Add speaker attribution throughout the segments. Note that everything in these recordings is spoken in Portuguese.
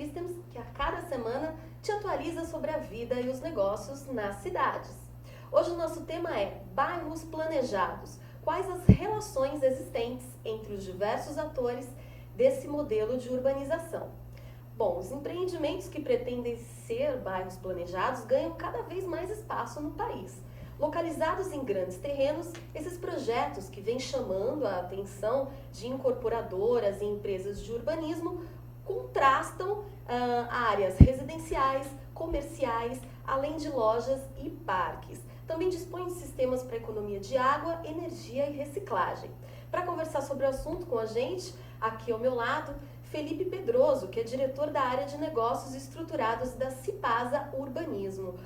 Speaker 1: Systems, que a cada semana te atualiza sobre a vida e os negócios nas cidades. Hoje o nosso tema é bairros planejados. Quais as relações existentes entre os diversos atores desse modelo de urbanização? Bom, os empreendimentos que pretendem ser bairros planejados ganham cada vez mais espaço no país. Localizados em grandes terrenos, esses projetos que vêm chamando a atenção de incorporadoras e empresas de urbanismo contrastam áreas residenciais, comerciais, além de lojas e parques. Também dispõe de sistemas para economia de água, energia e reciclagem. Para conversar sobre o assunto com a gente, aqui ao meu lado, Felipe Pedroso, que é diretor da área de negócios estruturados da Cipasa Urbanismo.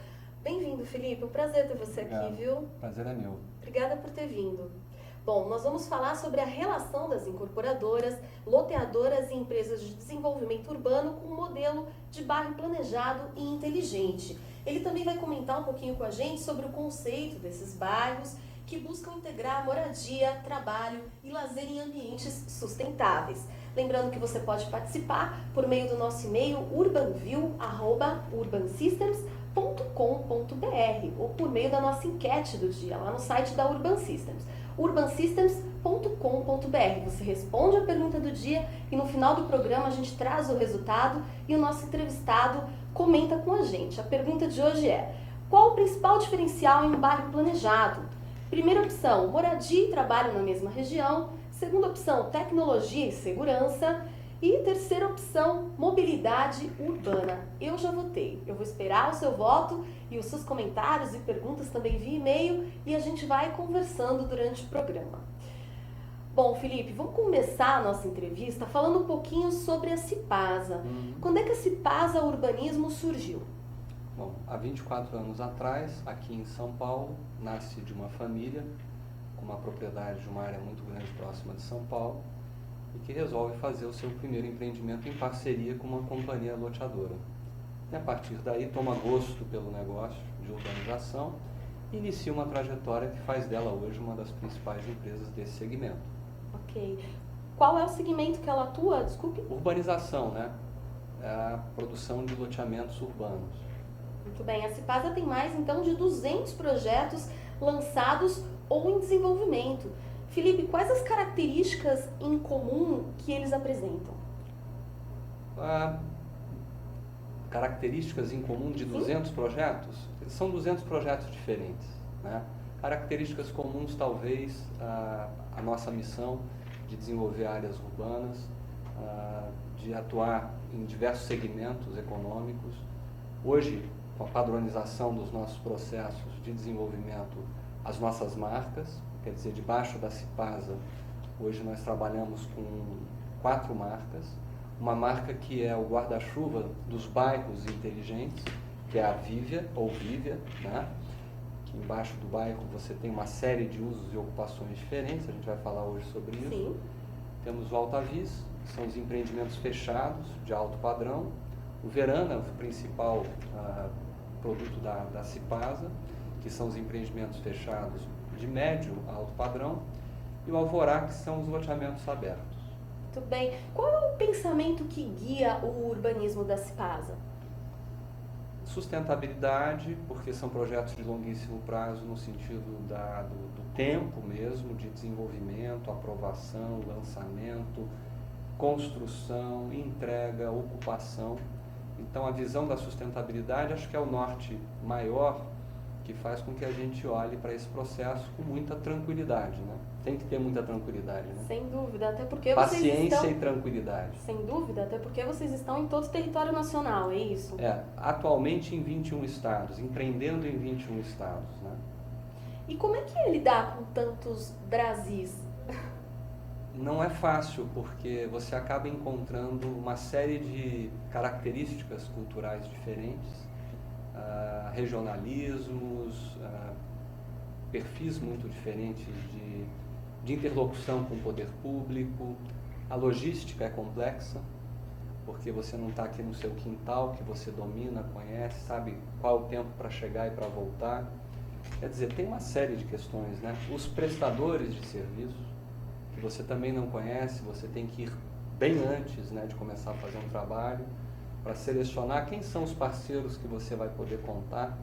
Speaker 1: Bem-vindo, Felipe. É um prazer ter você aqui, viu?
Speaker 2: Prazer é meu.
Speaker 1: Obrigada por ter vindo. Bom, nós vamos falar sobre a relação das incorporadoras, loteadoras e empresas de desenvolvimento urbano com um modelo de bairro planejado e inteligente. Ele também vai comentar um pouquinho com a gente sobre o conceito desses bairros que buscam integrar moradia, trabalho e lazer em ambientes sustentáveis. Lembrando que você pode participar por meio do nosso e-mail urbanview@urbansystems.com.br ou por meio da nossa enquete do dia lá no site da Urban Systems, urbansystems.com.br. Você responde a pergunta do dia e no final do programa a gente traz o resultado e o nosso entrevistado comenta com a gente. A pergunta de hoje é: qual o principal diferencial em um bairro planejado? Primeira opção, moradia e trabalho na mesma região. Segunda opção, tecnologia e segurança. E terceira opção, mobilidade urbana. Eu já votei. Eu vou esperar o seu voto e os seus comentários e perguntas também via e-mail e a gente vai conversando durante o programa. Bom, Felipe, vamos começar a nossa entrevista falando um pouquinho sobre a Cipasa. Quando é que a Cipasa Urbanismo surgiu?
Speaker 2: Bom, há 24 anos atrás, aqui em São Paulo, nasce de uma família com uma propriedade de uma área muito grande próxima de São Paulo e que resolve fazer o seu primeiro empreendimento em parceria com uma companhia loteadora. E a partir daí toma gosto pelo negócio de urbanização e inicia uma trajetória que faz dela hoje uma das principais empresas desse segmento.
Speaker 1: Ok. Qual é o segmento que ela atua? Desculpe.
Speaker 2: Urbanização, né? É a produção de loteamentos urbanos.
Speaker 1: Muito bem. A Cipasa tem mais, então, de 200 projetos lançados ou em desenvolvimento. Felipe, quais as características em comum que eles apresentam?
Speaker 2: Características em comum de 200 projetos? São 200 projetos diferentes, né? Características comuns, talvez, a nossa missão de desenvolver áreas urbanas, de atuar em diversos segmentos econômicos. Hoje, com a padronização dos nossos processos de desenvolvimento, as nossas marcas, quer dizer, debaixo da Cipasa, hoje nós trabalhamos com 4 marcas. Uma marca que é o guarda-chuva dos bairros inteligentes, que é a Vivia, ou Vivia, né? Que embaixo do bairro você tem uma série de usos e ocupações diferentes, a gente vai falar hoje sobre isso.
Speaker 1: Sim.
Speaker 2: Temos o Altavis, que são os empreendimentos fechados, de alto padrão. O Verana, o principal produto da Cipasa, que são os empreendimentos fechados de médio a alto padrão. E o Alvorá, que são os loteamentos abertos.
Speaker 1: Muito bem. Qual é o pensamento que guia o urbanismo da Cipasa?
Speaker 2: Sustentabilidade, porque são projetos de longuíssimo prazo no sentido do tempo mesmo, de desenvolvimento, aprovação, lançamento, construção, entrega, ocupação. Então a visão da sustentabilidade acho que é o norte maior que faz com que a gente olhe para esse processo com muita tranquilidade, né? Tem que ter muita tranquilidade, né?
Speaker 1: Sem dúvida, até porque
Speaker 2: Paciência e tranquilidade.
Speaker 1: Sem dúvida, até porque vocês estão em todo o território nacional, é isso?
Speaker 2: Atualmente em 21 estados, empreendendo em 21 estados, né?
Speaker 1: E como é que é lidar com tantos Brasis?
Speaker 2: Não é fácil, porque você acaba encontrando uma série de características culturais diferentes, regionalismos, perfis muito diferentes de interlocução com o poder público. A logística é complexa, porque você não está aqui no seu quintal, que você domina, conhece, sabe qual é o tempo para chegar e para voltar. Quer dizer, tem uma série de questões, né? Os prestadores de serviços, que você também não conhece, você tem que ir bem antes, né, de começar a fazer um trabalho. para selecionar quem são os parceiros que você vai poder contar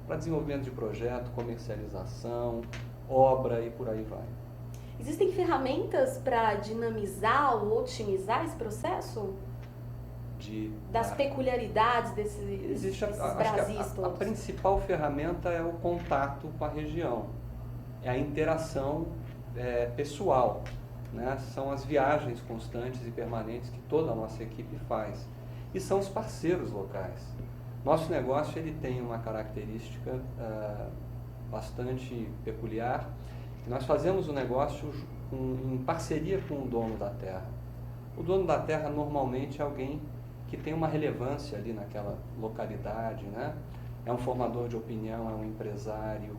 Speaker 2: para desenvolvimento de projeto, comercialização, obra e por aí vai.
Speaker 1: Existem ferramentas para dinamizar ou otimizar esse processo? Das peculiaridades desses Brasis todos?
Speaker 2: A principal ferramenta é o contato com a região, é a interação pessoal, né? São as viagens constantes e permanentes que toda a nossa equipe faz. E são os parceiros locais. Nosso negócio ele tem uma característica bastante peculiar. Nós fazemos o negócio em parceria com o dono da terra. O dono da terra normalmente é alguém que tem uma relevância ali naquela localidade, né? É um formador de opinião, é um empresário,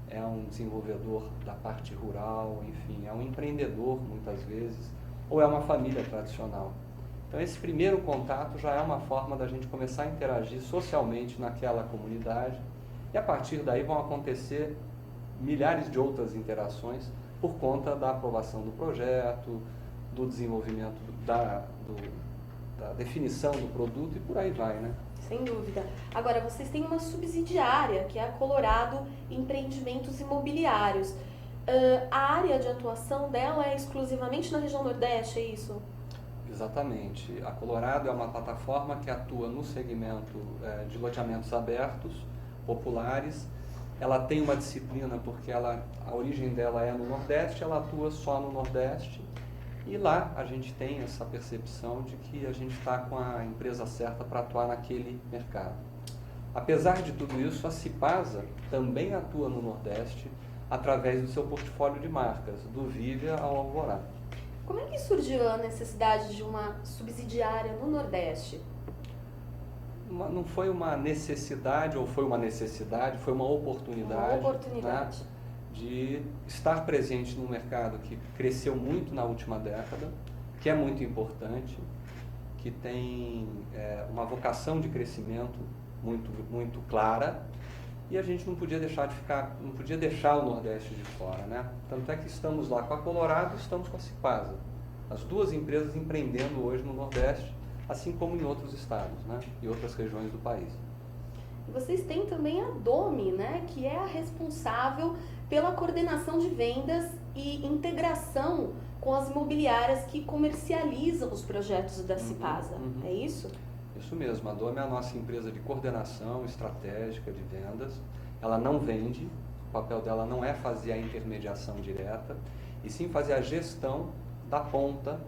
Speaker 2: é um desenvolvedor da parte rural, enfim, é um empreendedor muitas vezes, ou é uma família tradicional. Então esse primeiro contato já é uma forma da gente começar a interagir socialmente naquela comunidade e a partir daí vão acontecer milhares de outras interações por conta da aprovação do projeto, do desenvolvimento da definição do produto e por aí vai, né?
Speaker 1: Sem dúvida. Agora, vocês têm uma subsidiária, que é a Colorado Empreendimentos Imobiliários. A área de atuação dela é exclusivamente na região Nordeste, é isso?
Speaker 2: Exatamente. A Colorado é uma plataforma que atua no segmento de loteamentos abertos, populares. Ela tem uma disciplina porque a origem dela é no Nordeste, ela atua só no Nordeste. E lá a gente tem essa percepção de que a gente está com a empresa certa para atuar naquele mercado. Apesar de tudo isso, a Cipasa também atua no Nordeste através do seu portfólio de marcas, do Vivia ao Alvorada.
Speaker 1: Como é que surgiu a necessidade de uma subsidiária no Nordeste?
Speaker 2: Não foi uma necessidade ou foi uma necessidade, foi uma oportunidade.
Speaker 1: Uma oportunidade.
Speaker 2: Né, de estar presente num mercado que cresceu muito na última década, que é muito importante, que tem uma vocação de crescimento muito clara, e a gente não podia deixar o Nordeste de fora, né? Tanto é que estamos lá com a Colorado, estamos com a Cipasa, as duas empresas empreendendo hoje no Nordeste, assim como em outros estados, né? E outras regiões do país.
Speaker 1: E vocês têm também a Domi, né? Que é a responsável pela coordenação de vendas e integração com as imobiliárias que comercializam os projetos da Cipasa. É isso?
Speaker 2: Isso mesmo. A Domi é a nossa empresa de coordenação estratégica de vendas. Ela não vende, o papel dela não é fazer a intermediação direta, e sim fazer a gestão da ponta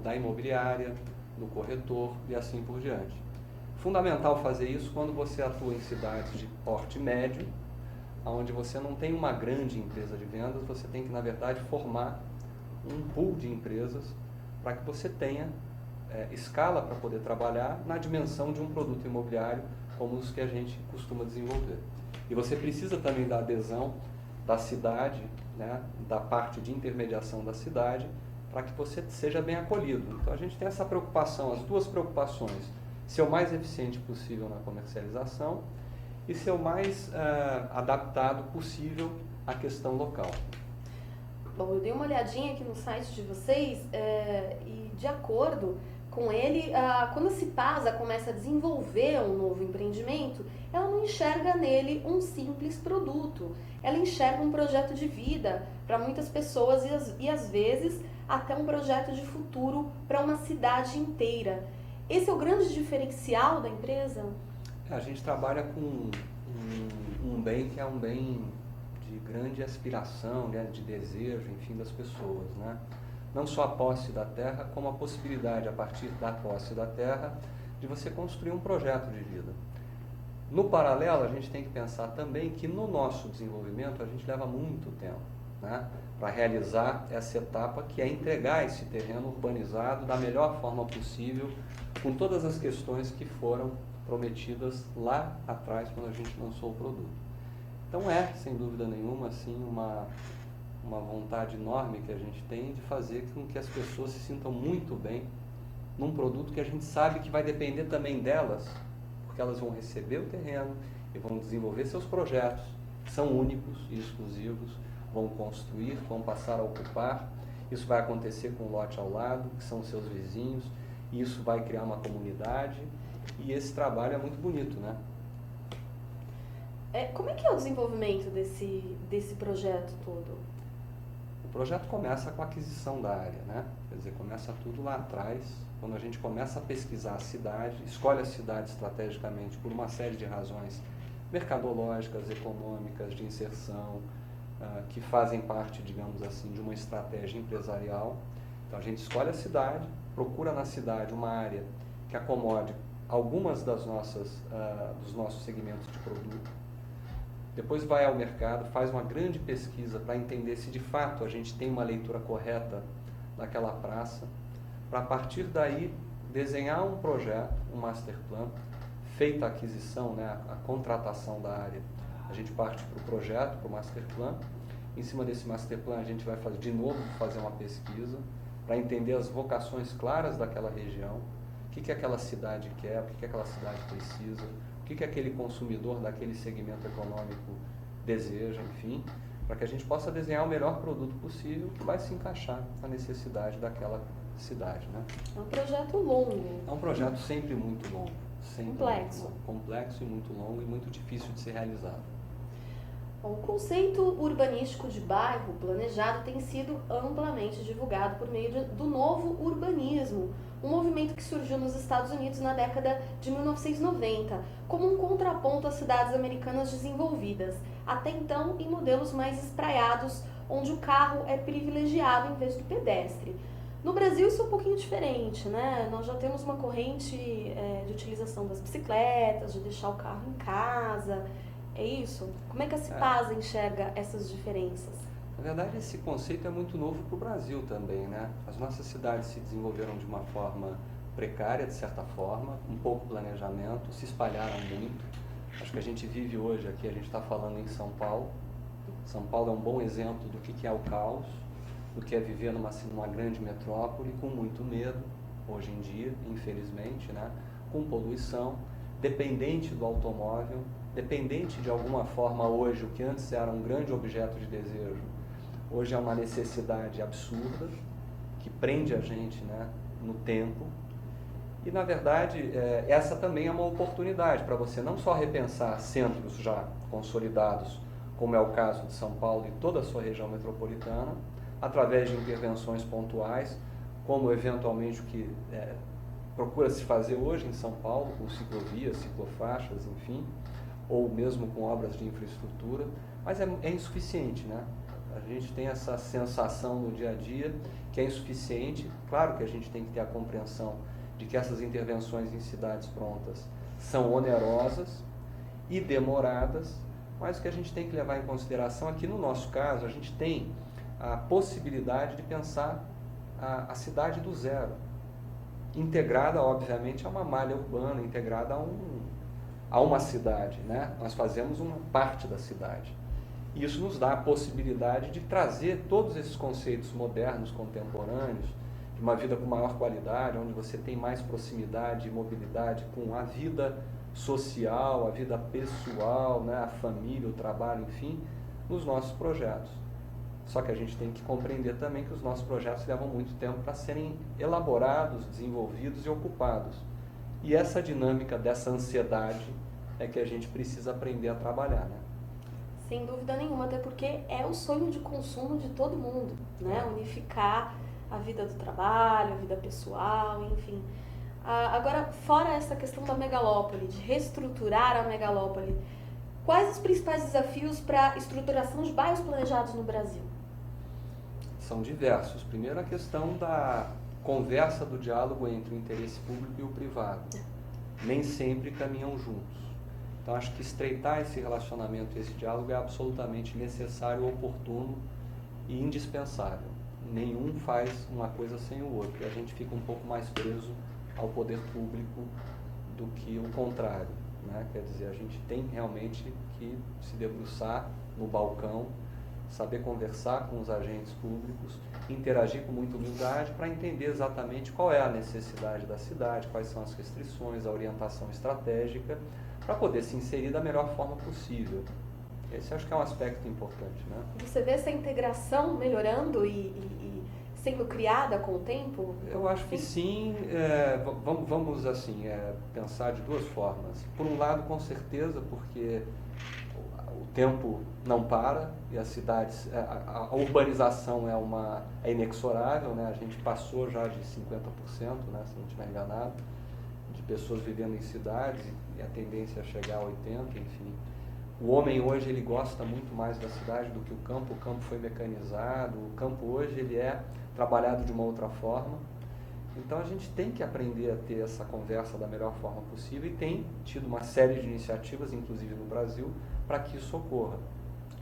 Speaker 2: da imobiliária, do corretor e assim por diante. Fundamental fazer isso quando você atua em cidades de porte médio, onde você não tem uma grande empresa de vendas, você tem que, na verdade, formar um pool de empresas para que você tenha escala para poder trabalhar na dimensão de um produto imobiliário como os que a gente costuma desenvolver. E você precisa também da adesão da cidade, né, da parte de intermediação da cidade, para que você seja bem acolhido. Então a gente tem essa preocupação, as duas preocupações, ser o mais eficiente possível na comercialização e ser o mais adaptado possível à questão local.
Speaker 1: Bom, eu dei uma olhadinha aqui no site de vocês e de acordo com ele, quando a Cipasa começa a desenvolver um novo empreendimento, ela não enxerga nele um simples produto. Ela enxerga um projeto de vida para muitas pessoas e às vezes até um projeto de futuro para uma cidade inteira. Esse é o grande diferencial da empresa?
Speaker 2: A gente trabalha com um bem que é um bem de grande aspiração, né, de desejo, enfim, das pessoas, né? Não só a posse da terra, como a possibilidade, a partir da posse da terra, de você construir um projeto de vida. No paralelo, a gente tem que pensar também que no nosso desenvolvimento a gente leva muito tempo, né, para realizar essa etapa que é entregar esse terreno urbanizado da melhor forma possível, com todas as questões que foram prometidas lá atrás, quando a gente lançou o produto. Então sem dúvida nenhuma, assim, uma vontade enorme que a gente tem de fazer com que as pessoas se sintam muito bem num produto que a gente sabe que vai depender também delas, porque elas vão receber o terreno e vão desenvolver seus projetos, que são únicos e exclusivos, vão construir, vão passar a ocupar. Isso vai acontecer com o lote ao lado, que são seus vizinhos. e isso vai criar uma comunidade, e esse trabalho é muito bonito, né?
Speaker 1: Como é que é o desenvolvimento desse projeto todo?
Speaker 2: O projeto começa com a aquisição da área, né? Quer dizer, começa tudo lá atrás, quando a gente começa a pesquisar a cidade, escolhe a cidade estrategicamente por uma série de razões mercadológicas, econômicas, de inserção, que fazem parte, digamos assim, de uma estratégia empresarial. Então a gente escolhe a cidade, procura na cidade uma área que acomode algumas dos nossos segmentos de produto. Depois vai ao mercado, faz uma grande pesquisa para entender se de fato a gente tem uma leitura correta daquela praça, para a partir daí desenhar um projeto, um master plan, feita a aquisição, né, a contratação da área. A gente parte para o projeto, para o master plan. Em cima desse master plan a gente vai de novo fazer uma pesquisa para entender as vocações claras daquela região, o que aquela cidade quer, o que aquela cidade precisa, o que aquele consumidor daquele segmento econômico deseja, enfim, para que a gente possa desenhar o melhor produto possível que vai se encaixar na necessidade daquela cidade, né?
Speaker 1: É um projeto longo.
Speaker 2: É um projeto sempre muito longo. Sempre
Speaker 1: complexo.
Speaker 2: Muito longo, complexo e muito longo e muito difícil de ser realizado.
Speaker 1: O conceito urbanístico de bairro planejado tem sido amplamente divulgado por meio do novo urbanismo, um movimento que surgiu nos Estados Unidos na década de 1990, como um contraponto às cidades americanas desenvolvidas, até então em modelos mais espraiados, onde o carro é privilegiado em vez do pedestre. No Brasil isso é um pouquinho diferente, né? Nós já temos uma corrente de utilização das bicicletas, de deixar o carro em casa. É isso? Como é que a Cipasa enxerga essas diferenças?
Speaker 2: Na verdade, esse conceito é muito novo para o Brasil também, né? As nossas cidades se desenvolveram de uma forma precária, de certa forma, com pouco planejamento, se espalharam muito. Acho que a gente vive hoje aqui, a gente está falando em São Paulo. São Paulo é um bom exemplo do que é o caos, do que é viver numa grande metrópole, com muito medo, hoje em dia, infelizmente, né? Com poluição, dependente do automóvel, dependente de alguma forma hoje, o que antes era um grande objeto de desejo, hoje é uma necessidade absurda, que prende a gente, né, no tempo. E, na verdade, essa também é uma oportunidade para você não só repensar centros já consolidados, como é o caso de São Paulo e toda a sua região metropolitana, através de intervenções pontuais, como eventualmente o que procura-se fazer hoje em São Paulo, com ciclovias, ciclofaixas, enfim, ou mesmo com obras de infraestrutura, mas é insuficiente, né? A gente tem essa sensação no dia a dia que é insuficiente. Claro que a gente tem que ter a compreensão de que essas intervenções em cidades prontas são onerosas e demoradas, mas o que a gente tem que levar em consideração é que, no nosso caso, a gente tem a possibilidade de pensar a cidade do zero, integrada, obviamente, a uma malha urbana, integrada a uma cidade, né? Nós fazemos uma parte da cidade. Isso nos dá a possibilidade de trazer todos esses conceitos modernos, contemporâneos, de uma vida com maior qualidade, onde você tem mais proximidade e mobilidade com a vida social, a vida pessoal, né? A família, o trabalho, enfim, nos nossos projetos. Só que a gente tem que compreender também que os nossos projetos levam muito tempo para serem elaborados, desenvolvidos e ocupados. E essa dinâmica dessa ansiedade é que a gente precisa aprender a trabalhar, né?
Speaker 1: Sem dúvida nenhuma, até porque é o sonho de consumo de todo mundo, né? Unificar a vida do trabalho, a vida pessoal, enfim. Agora, fora essa questão da megalópole, de reestruturar a megalópole, quais os principais desafios para a estruturação de bairros planejados no Brasil?
Speaker 2: São diversos. Primeiro, a questão da conversa, do diálogo entre o interesse público e o privado. Nem sempre caminham juntos. Então, acho que estreitar esse relacionamento, esse diálogo é absolutamente necessário, oportuno e indispensável. Nenhum faz uma coisa sem o outro. E a gente fica um pouco mais preso ao poder público do que o contrário, né? Quer dizer, a gente tem realmente que se debruçar no balcão, saber conversar com os agentes públicos, interagir com muita humildade para entender exatamente qual é a necessidade da cidade, quais são as restrições, a orientação estratégica, para poder se inserir da melhor forma possível. Esse acho que é um aspecto importante, né?
Speaker 1: Você vê essa integração melhorando e sendo criada com o tempo?
Speaker 2: Eu acho que sim. Vamos assim, pensar de duas formas. Por um lado, com certeza, porque o tempo não para e as cidades, a urbanização é inexorável, né? A gente passou já de 50%, né, se não estiver enganado, de pessoas vivendo em cidades e a tendência é chegar a 80%, enfim. O homem hoje ele gosta muito mais da cidade do que o campo foi mecanizado, o campo hoje ele é trabalhado de uma outra forma. Então a gente tem que aprender a ter essa conversa da melhor forma possível e tem tido uma série de iniciativas, inclusive no Brasil, para que isso ocorra.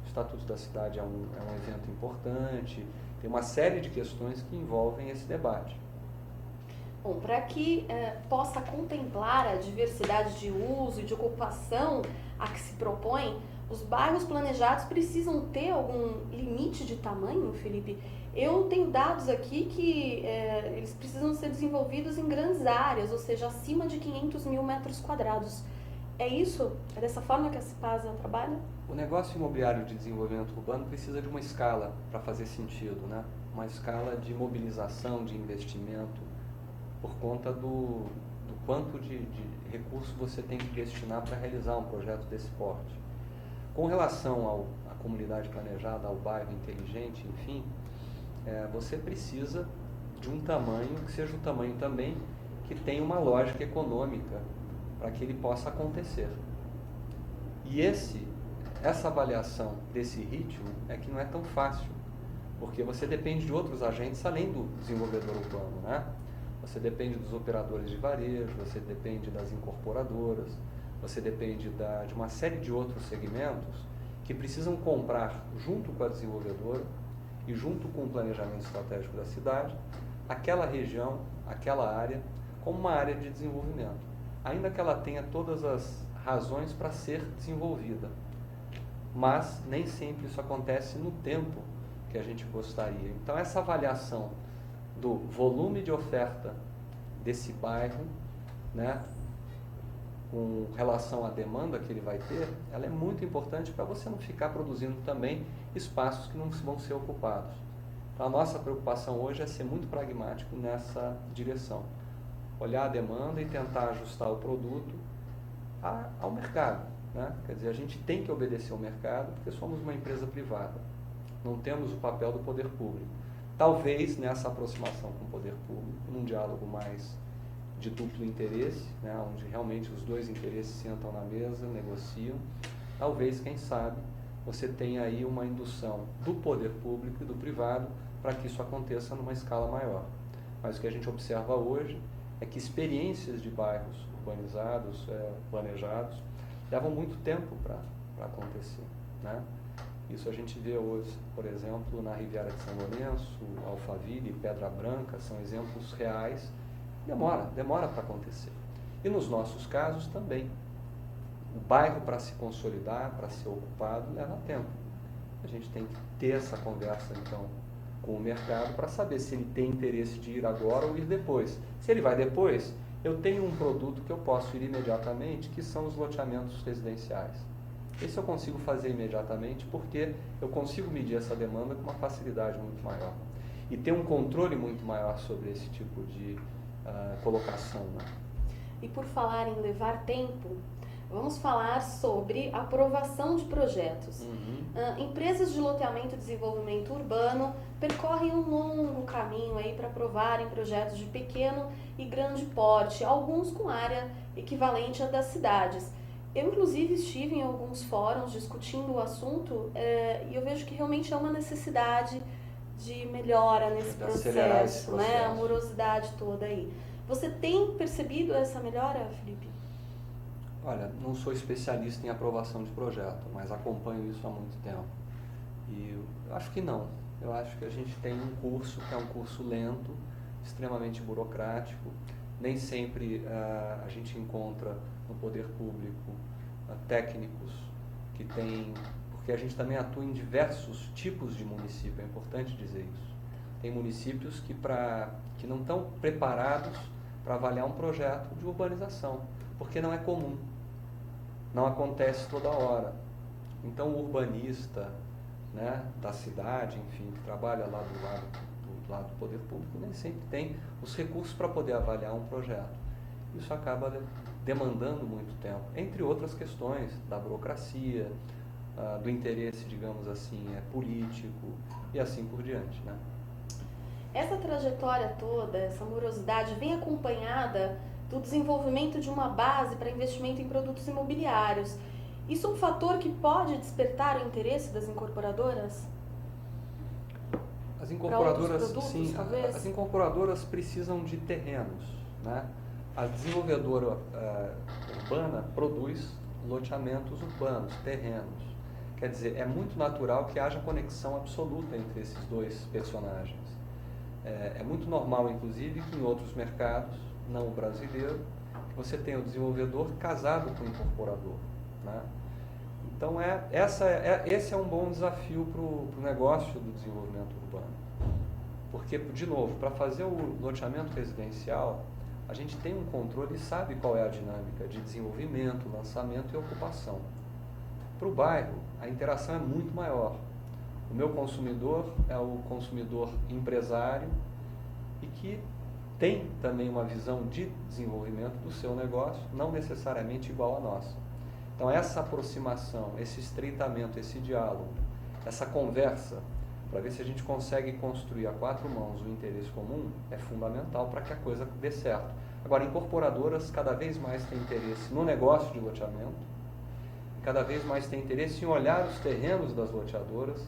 Speaker 2: O Estatuto da Cidade é um evento importante, tem uma série de questões que envolvem esse debate.
Speaker 1: Bom, para que possa contemplar a diversidade de uso e de ocupação a que se propõe, os bairros planejados precisam ter algum limite de tamanho, Felipe? Eu tenho dados aqui que eles precisam ser desenvolvidos em grandes áreas, ou seja, acima de 500 mil metros quadrados. É isso? É dessa forma que a Cipasa trabalha?
Speaker 2: O negócio imobiliário de desenvolvimento urbano precisa de uma escala para fazer sentido, né? Uma escala de mobilização, de investimento, por conta do quanto de recurso você tem que destinar para realizar um projeto desse porte. Com relação à comunidade planejada, ao bairro inteligente, enfim, você precisa de um tamanho que seja um tamanho também que tenha uma lógica econômica para que ele possa acontecer. E essa avaliação desse ritmo é que não é tão fácil, porque você depende de outros agentes além do desenvolvedor urbano, né? Você depende dos operadores de varejo, você depende das incorporadoras, você depende de uma série de outros segmentos que precisam comprar junto com a desenvolvedora e junto com o planejamento estratégico da cidade, aquela região, aquela área, como uma área de desenvolvimento, ainda que ela tenha todas as razões para ser desenvolvida. Mas nem sempre isso acontece no tempo que a gente gostaria. Então essa avaliação do volume de oferta desse bairro, né, com relação à demanda que ele vai ter, ela é muito importante para você não ficar produzindo também espaços que não vão ser ocupados. Então a nossa preocupação hoje é ser muito pragmático nessa direção. Olhar a demanda e tentar ajustar o produto ao mercado, né? Quer dizer, a gente tem que obedecer ao mercado porque somos uma empresa privada. Não temos o papel do poder público. Talvez nessa aproximação com o poder público, num diálogo mais de duplo interesse, né, onde realmente os dois interesses sentam na mesa, negociam, talvez, quem sabe, você tenha aí uma indução do poder público e do privado para que isso aconteça numa escala maior. Mas o que a gente observa hoje é que experiências de bairros urbanizados, planejados, levam muito tempo para acontecer, né? Isso a gente vê hoje, por exemplo, na Riviera de São Lourenço, Alphaville, Pedra Branca, são exemplos reais. Demora para acontecer. E nos nossos casos também. O bairro, para se consolidar, para ser ocupado, leva tempo. A gente tem que ter essa conversa, então, com o mercado para saber se ele tem interesse de ir agora ou ir depois. Se ele vai depois, eu tenho um produto que eu posso ir imediatamente, que são os loteamentos residenciais. Esse eu consigo fazer imediatamente porque eu consigo medir essa demanda com uma facilidade muito maior. E ter um controle muito maior sobre esse tipo de colocação, né?
Speaker 1: E por falar em levar tempo, vamos falar sobre aprovação de projetos. Empresas de loteamento e desenvolvimento urbano percorrem um longo caminho aí para aprovarem projetos de pequeno e grande porte, alguns com área equivalente à das cidades. Eu, inclusive, estive em alguns fóruns discutindo o assunto e eu vejo que realmente é uma necessidade de melhora nesse processo, né? A morosidade toda aí. Você tem percebido essa melhora, Felipe?
Speaker 2: Olha, não sou especialista em aprovação de projeto, mas acompanho isso há muito tempo. E eu acho que não. Eu acho que a gente tem um curso que é um curso lento, extremamente burocrático. Nem sempre a gente encontra no poder público técnicos que têm... Porque a gente também atua em diversos tipos de município, é importante dizer isso. Tem municípios que não estão preparados para avaliar um projeto de urbanização, porque não é comum, não acontece toda hora. Então o urbanista, né, da cidade, enfim, que trabalha lá do lado do poder público nem sempre tem os recursos para poder avaliar um projeto. Isso acaba demandando muito tempo, entre outras questões da burocracia, do interesse, digamos assim, político e assim por diante, né?
Speaker 1: Essa trajetória toda, essa morosidade, vem acompanhada do desenvolvimento de uma base para investimento em produtos imobiliários. Isso é um fator que pode despertar o interesse das incorporadoras?
Speaker 2: As incorporadoras,
Speaker 1: produtos,
Speaker 2: sim,
Speaker 1: talvez?
Speaker 2: as incorporadoras precisam de terrenos, né? A desenvolvedora urbana produz loteamentos urbanos, terrenos. Quer dizer, é muito natural que haja conexão absoluta entre esses dois personagens. É muito normal, inclusive, que em outros mercados, não o brasileiro, que você tenha o desenvolvedor casado com o incorporador, né? Então, esse é um bom desafio para o negócio do desenvolvimento urbano. Porque, de novo, para fazer o loteamento residencial, a gente tem um controle e sabe qual é a dinâmica de desenvolvimento, lançamento e ocupação. Para o bairro, a interação é muito maior. O meu consumidor é o consumidor empresário e que tem também uma visão de desenvolvimento do seu negócio, não necessariamente igual a nossa. Então, essa aproximação, esse estreitamento, esse diálogo, essa conversa, para ver se a gente consegue construir a quatro mãos o interesse comum, é fundamental para que a coisa dê certo. Agora, incorporadoras cada vez mais têm interesse no negócio de loteamento, cada vez mais têm interesse em olhar os terrenos das loteadoras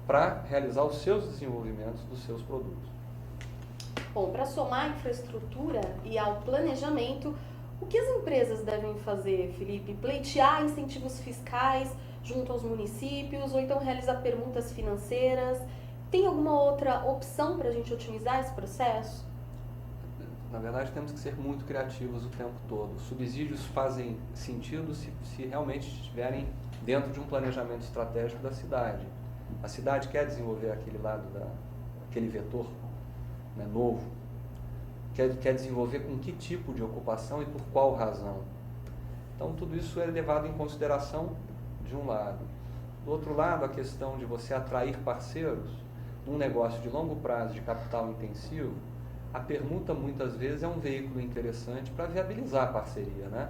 Speaker 2: para realizar os seus desenvolvimentos dos seus produtos.
Speaker 1: Bom, para somar à infraestrutura e ao planejamento, o que as empresas devem fazer, Felipe? Pleitear incentivos fiscais junto aos municípios ou então realizar permutas financeiras? Tem alguma outra opção para a gente otimizar esse processo?
Speaker 2: Na verdade, temos que ser muito criativos o tempo todo. Subsídios fazem sentido se realmente estiverem dentro de um planejamento estratégico da cidade. A cidade quer desenvolver aquele lado, aquele vetor, né, novo. Quer desenvolver com que tipo de ocupação e por qual razão. Então, tudo isso é levado em consideração de um lado. Do outro lado, a questão de você atrair parceiros num negócio de longo prazo, de capital intensivo, a permuta muitas vezes é um veículo interessante para viabilizar a parceria, né?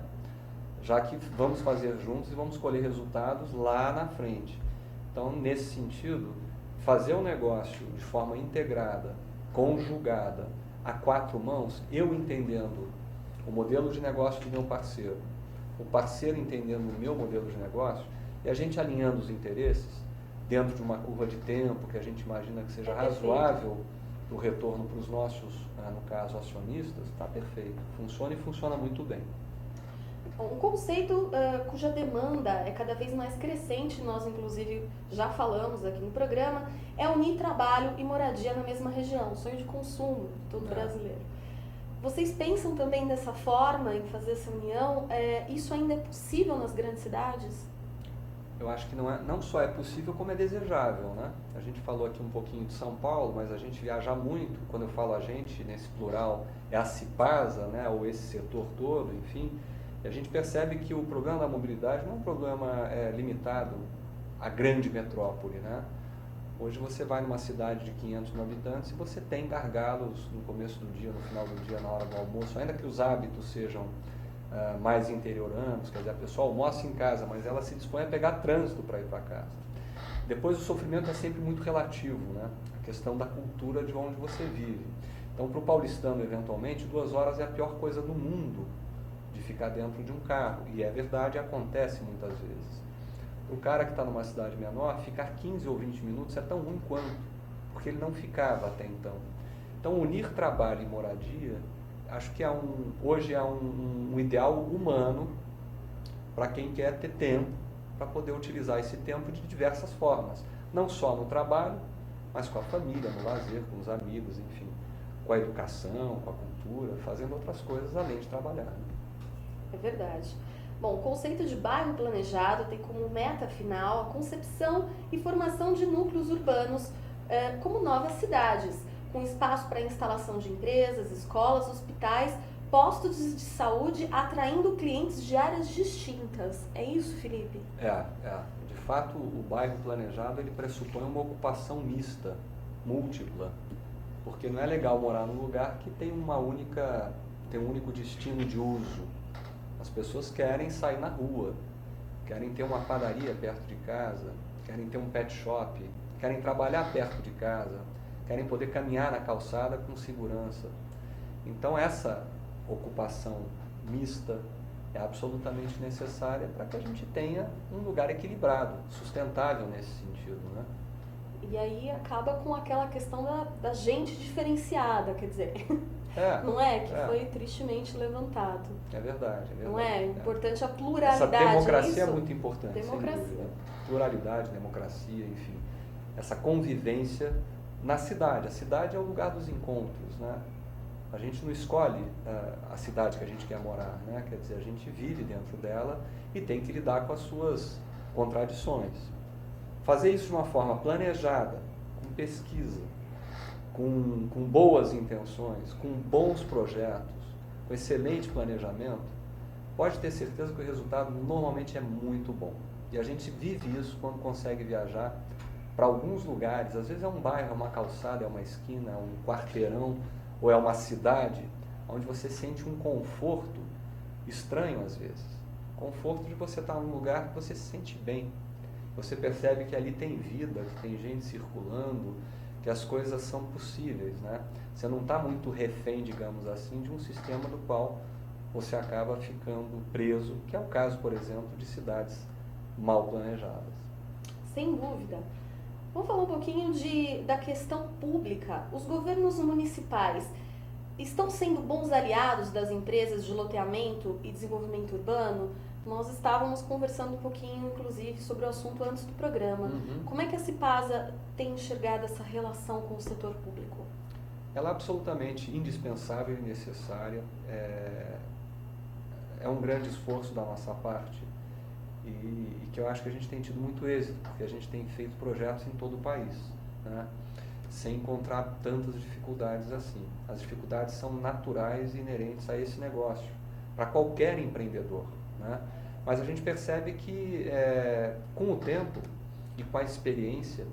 Speaker 2: Já que vamos fazer juntos e vamos colher resultados lá na frente. Então, nesse sentido, fazer um negócio de forma integrada, conjugada, a quatro mãos, eu entendendo o modelo de negócio do meu parceiro, o parceiro entendendo o meu modelo de negócio, e a gente alinhando os interesses dentro de uma curva de tempo que a gente imagina que seja razoável o retorno para os nossos, no caso, acionistas, está perfeito. Funciona e funciona muito bem.
Speaker 1: Um conceito cuja demanda é cada vez mais crescente, nós inclusive já falamos aqui no programa, é unir trabalho e moradia na mesma região, sonho de consumo de todo brasileiro. Vocês pensam também dessa forma, em fazer essa união? Isso ainda é possível nas grandes cidades?
Speaker 2: Eu acho que não só é possível, como é desejável, né? A gente falou aqui um pouquinho de São Paulo, mas a gente viaja muito. Quando eu falo a gente, nesse plural, é a Cipasa, né? Ou esse setor todo, enfim. E a gente percebe que o problema da mobilidade não é um problema limitado à grande metrópole, né? Hoje você vai numa cidade de 500 mil habitantes e você tem gargalos no começo do dia, no final do dia, na hora do almoço, ainda que os hábitos sejam mais interioranos, quer dizer, a pessoa almoça em casa, mas ela se dispõe a pegar trânsito para ir para casa. Depois o sofrimento é sempre muito relativo, né? A questão da cultura de onde você vive. Então, para o paulistano, eventualmente, 2 horas é a pior coisa do mundo de ficar dentro de um carro. E é verdade, acontece muitas vezes. Para o cara que está numa cidade menor, ficar 15 ou 20 minutos é tão ruim quanto, porque ele não ficava até então. Então, unir trabalho e moradia, acho que hoje é um ideal humano para quem quer ter tempo para poder utilizar esse tempo de diversas formas. Não só no trabalho, mas com a família, no lazer, com os amigos, enfim. Com a educação, com a cultura, fazendo outras coisas além de trabalhar. Né?
Speaker 1: É verdade. Bom, o conceito de bairro planejado tem como meta final a concepção e formação de núcleos urbanos como novas cidades, com espaço para instalação de empresas, escolas, hospitais, postos de saúde, atraindo clientes de áreas distintas. É isso, Felipe?
Speaker 2: De fato, o bairro planejado ele pressupõe uma ocupação mista, múltipla. porque não é legal morar num lugar que tem um único destino de uso. As pessoas querem sair na rua, querem ter uma padaria perto de casa, querem ter um pet shop, querem trabalhar perto de casa, querem poder caminhar na calçada com segurança. Então essa ocupação mista é absolutamente necessária para que a gente tenha um lugar equilibrado, sustentável nesse sentido, né?
Speaker 1: E aí acaba com aquela questão da gente diferenciada, quer dizer, não é? Que foi tristemente levantado.
Speaker 2: É verdade.
Speaker 1: Não é? Importante a pluralidade.
Speaker 2: Essa democracia
Speaker 1: isso?
Speaker 2: é muito importante.
Speaker 1: Democracia.
Speaker 2: Pluralidade, democracia, enfim. Essa convivência na cidade. A cidade é o lugar dos encontros, né? A gente não escolhe a cidade que a gente quer morar, né? Quer dizer, a gente vive dentro dela e tem que lidar com as suas contradições. Fazer isso de uma forma planejada, com pesquisa, com boas intenções, com bons projetos, com excelente planejamento, pode ter certeza que o resultado normalmente é muito bom. E a gente vive isso quando consegue viajar para alguns lugares. Às vezes é um bairro, é uma calçada, é uma esquina, é um quarteirão, ou é uma cidade, onde você sente um conforto estranho às vezes. Conforto de você estar num lugar que você se sente bem. Você percebe que ali tem vida, que tem gente circulando, que as coisas são possíveis, né? Você não está muito refém, digamos assim, de um sistema do qual você acaba ficando preso, que é o caso, por exemplo, de cidades mal planejadas.
Speaker 1: Sem dúvida. Vamos falar um pouquinho da questão pública. Os governos municipais estão sendo bons aliados das empresas de loteamento e desenvolvimento urbano? Nós estávamos conversando um pouquinho, inclusive, sobre o assunto antes do programa. Como é que a Cipasa tem enxergado essa relação com o setor público?
Speaker 2: Ela é absolutamente indispensável e necessária. É um grande esforço da nossa parte e que eu acho que a gente tem tido muito êxito, porque a gente tem feito projetos em todo o país, né? Sem encontrar tantas dificuldades assim. As dificuldades são naturais e inerentes a esse negócio, para qualquer empreendedor, né? Mas a gente percebe que com o tempo e com a experiência,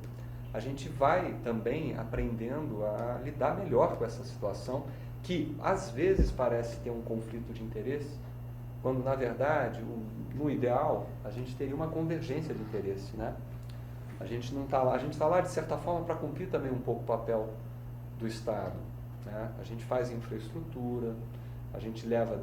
Speaker 2: a gente vai também aprendendo a lidar melhor com essa situação, que às vezes parece ter um conflito de interesse, quando na verdade, no ideal, a gente teria uma convergência de interesse, né? A gente não está lá, a gente está lá de certa forma para cumprir também um pouco o papel do Estado, né? A gente faz infraestrutura, a gente leva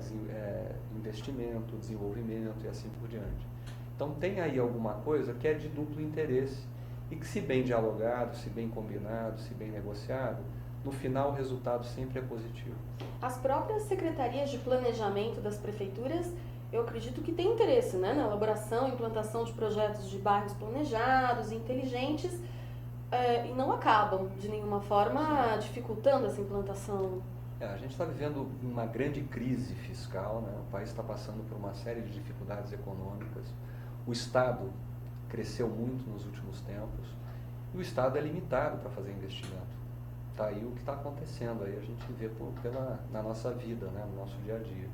Speaker 2: investimento, desenvolvimento e assim por diante. Então tem aí alguma coisa que é de duplo interesse e que, se bem dialogado, se bem combinado, se bem negociado, no final o resultado sempre é positivo.
Speaker 1: As próprias secretarias de planejamento das prefeituras, eu acredito que têm interesse, né, na elaboração e implantação de projetos de bairros planejados, inteligentes, e não acabam, de nenhuma forma, dificultando essa implantação.
Speaker 2: A gente está vivendo uma grande crise fiscal, né? O país está passando por uma série de dificuldades econômicas. O Estado cresceu muito nos últimos tempos e o Estado é limitado para fazer investimento. Está aí o que está acontecendo, aí a gente vê na nossa vida, né? No nosso dia a dia.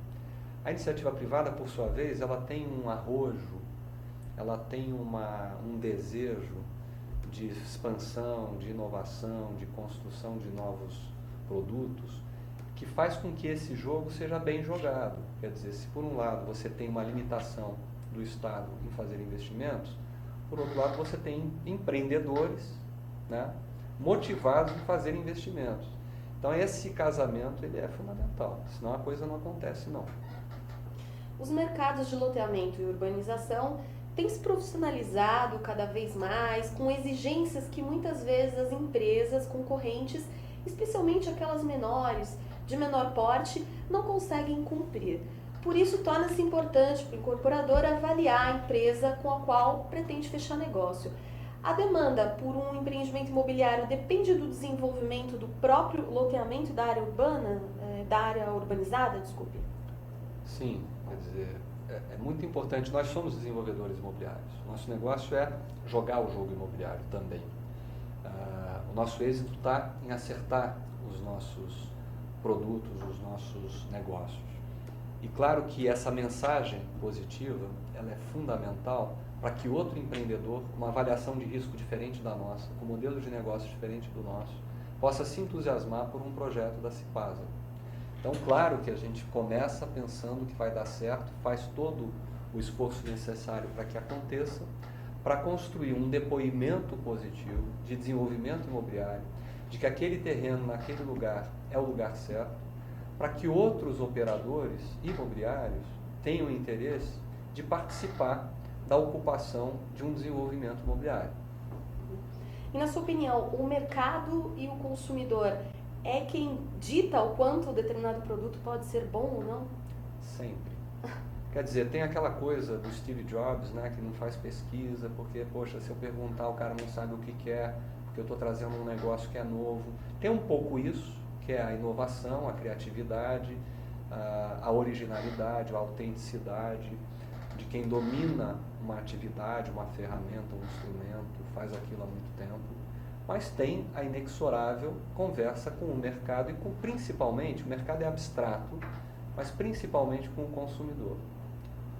Speaker 2: A iniciativa privada, por sua vez, ela tem um arrojo, ela tem um desejo de expansão, de inovação, de construção de novos produtos, que faz com que esse jogo seja bem jogado. Quer dizer, se por um lado você tem uma limitação do Estado em fazer investimentos, por outro lado você tem empreendedores, né, motivados em fazer investimentos. Então esse casamento ele é fundamental, senão a coisa não acontece não.
Speaker 1: Os mercados de loteamento e urbanização têm se profissionalizado cada vez mais, com exigências que muitas vezes as empresas concorrentes, especialmente aquelas menores, de menor porte, não conseguem cumprir. Por isso, torna-se importante para o incorporador avaliar a empresa com a qual pretende fechar negócio. A demanda por um empreendimento imobiliário depende do desenvolvimento do próprio loteamento da área urbana, da área urbanizada, desculpe?
Speaker 2: Sim, quer dizer, é muito importante. Nós somos desenvolvedores imobiliários. Nosso negócio é jogar o jogo imobiliário também. O nosso êxito está em acertar os nossos produtos, os nossos negócios. E claro que essa mensagem positiva, ela é fundamental para que outro empreendedor, com uma avaliação de risco diferente da nossa, com um modelo de negócio diferente do nosso, possa se entusiasmar por um projeto da Cipasa. Então, claro que a gente começa pensando que vai dar certo, faz todo o esforço necessário para que aconteça, para construir um depoimento positivo de desenvolvimento imobiliário, de que aquele terreno naquele lugar é o lugar certo, para que outros operadores imobiliários tenham interesse de participar da ocupação de um desenvolvimento imobiliário.
Speaker 1: E na sua opinião, o mercado e o consumidor é quem dita o quanto determinado produto pode ser bom ou não?
Speaker 2: Sempre. Quer dizer, tem aquela coisa do Steve Jobs, né, que não faz pesquisa, porque, poxa, se eu perguntar, o cara não sabe o que quer, porque eu estou trazendo um negócio que é novo. Tem um pouco isso, que é a inovação, a criatividade, a originalidade, a autenticidade de quem domina uma atividade, uma ferramenta, um instrumento, faz aquilo há muito tempo. Mas tem a inexorável conversa com o mercado e com, principalmente, o mercado é abstrato, mas principalmente com o consumidor.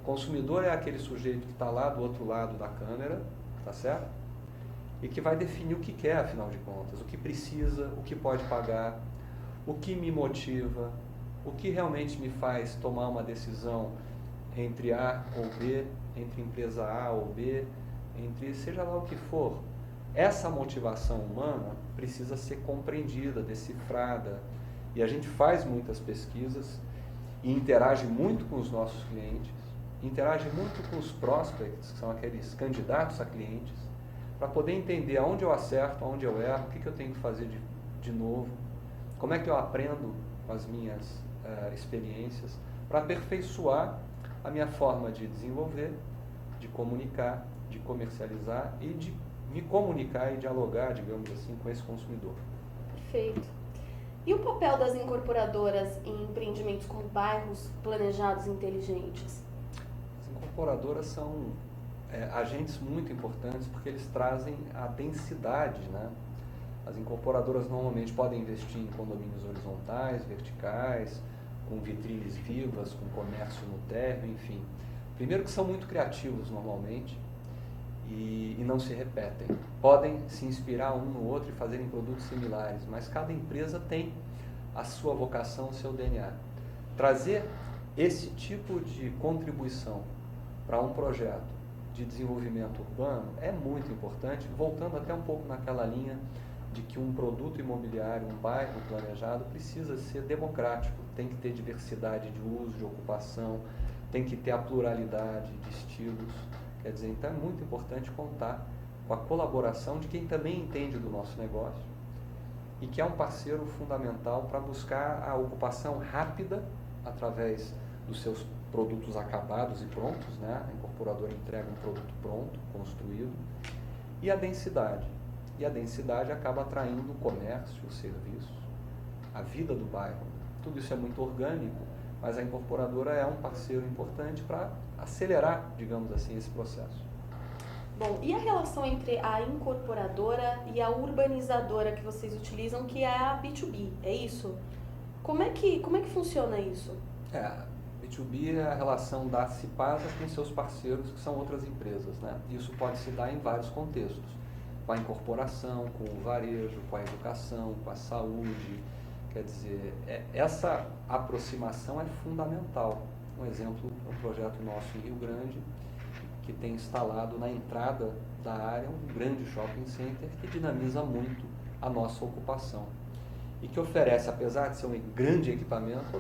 Speaker 2: O consumidor é aquele sujeito que está lá do outro lado da câmera, tá certo? E que vai definir o que quer, afinal de contas, o que precisa, o que pode pagar, o que me motiva, o que realmente me faz tomar uma decisão entre A ou B, entre empresa A ou B, entre seja lá o que for. Essa motivação humana precisa ser compreendida, decifrada, e a gente faz muitas pesquisas e interage muito com os nossos clientes, interage muito com os prospects, que são aqueles candidatos a clientes, para poder entender aonde eu acerto, aonde eu erro, o que eu tenho que fazer de novo, como é que eu aprendo com as minhas experiências, para aperfeiçoar a minha forma de desenvolver, de comunicar, de comercializar e de me comunicar e dialogar, digamos assim, com esse consumidor.
Speaker 1: Perfeito. E o papel das incorporadoras em empreendimentos como bairros planejados inteligentes?
Speaker 2: As incorporadoras são agentes muito importantes porque eles trazem a densidade, né? As incorporadoras normalmente podem investir em condomínios horizontais, verticais, com vitrines vivas, com comércio no térreo, enfim. Primeiro que são muito criativos normalmente e não se repetem. Podem se inspirar um no outro e fazerem produtos similares, mas cada empresa tem a sua vocação, o seu DNA. Trazer esse tipo de contribuição para um projeto de desenvolvimento urbano é muito importante, voltando até um pouco naquela linha de que um produto imobiliário, um bairro planejado precisa ser democrático, tem que ter diversidade de uso, de ocupação, tem que ter a pluralidade de estilos. Quer dizer, então é muito importante contar com a colaboração de quem também entende do nosso negócio e que é um parceiro fundamental para buscar a ocupação rápida através dos seus produtos acabados e prontos, né? A incorporadora entrega um produto pronto, construído, e a densidade. E a densidade acaba atraindo o comércio, o serviço, a vida do bairro. Tudo isso é muito orgânico, mas a incorporadora é um parceiro importante para acelerar, digamos assim, esse processo.
Speaker 1: Bom, e a relação entre a incorporadora e a urbanizadora que vocês utilizam, que é a B2B, é isso? Como é que funciona isso?
Speaker 2: B2B é a relação da Cipasa com seus parceiros, que são outras empresas, né? Isso pode se dar em vários contextos, com a incorporação, com o varejo, com a educação, com a saúde. Quer dizer, essa aproximação é fundamental. Um exemplo é um projeto nosso em Rio Grande, que tem instalado na entrada da área um grande shopping center que dinamiza muito a nossa ocupação. E que oferece, apesar de ser um grande equipamento,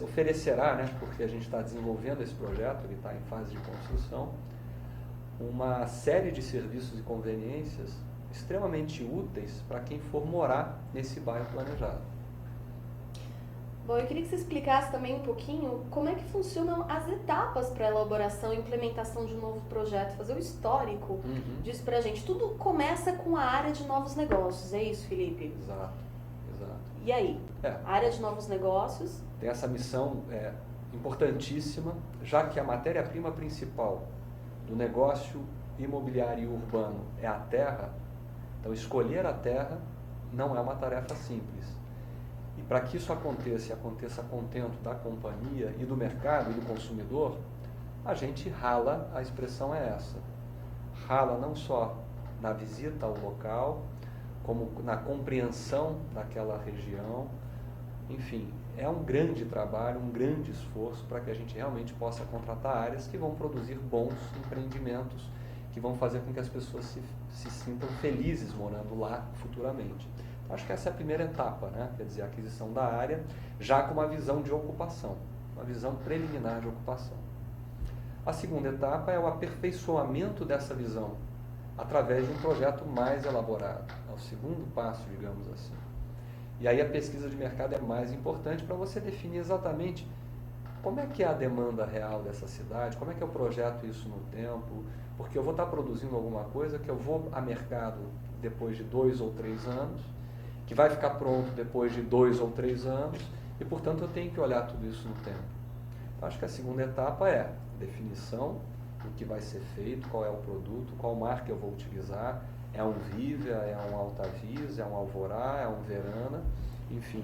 Speaker 2: oferecerá, né, porque a gente está desenvolvendo esse projeto, ele está em fase de construção, uma série de serviços e conveniências extremamente úteis para quem for morar nesse bairro planejado.
Speaker 1: Bom, eu queria que você explicasse também um pouquinho como é que funcionam as etapas para a elaboração e implementação de um novo projeto, fazer o histórico disso para a gente. Tudo começa com a área de novos negócios, é isso, Felipe?
Speaker 2: Exato.
Speaker 1: E aí? A área de novos negócios?
Speaker 2: Tem essa missão importantíssima, já que a matéria-prima principal do negócio imobiliário e urbano é a terra, então escolher a terra não é uma tarefa simples. E para que isso aconteça e aconteça a contento da companhia e do mercado e do consumidor, a gente rala, a expressão é essa. Rala não só na visita ao local, como na compreensão daquela região. Enfim, é um grande trabalho, um grande esforço para que a gente realmente possa contratar áreas que vão produzir bons empreendimentos, que vão fazer com que as pessoas se sintam felizes morando lá futuramente. Então, acho que essa é a primeira etapa, né? Quer dizer, a aquisição da área, já com uma visão de ocupação, uma visão preliminar de ocupação. A segunda etapa é o aperfeiçoamento dessa visão, através de um projeto mais elaborado. É o segundo passo, digamos assim. E aí a pesquisa de mercado é mais importante para você definir exatamente como é que é a demanda real dessa cidade, como é que eu projeto isso no tempo, porque eu vou estar produzindo alguma coisa que eu vou a mercado depois de 2 ou 3 anos, que vai ficar pronto depois de 2 ou 3 anos, e portanto eu tenho que olhar tudo isso no tempo. Então, acho que a segunda etapa é definição do que vai ser feito, qual é o produto, qual marca eu vou utilizar, é um Vivea, é um Altavis, é um Alvorá, é um Verana, enfim.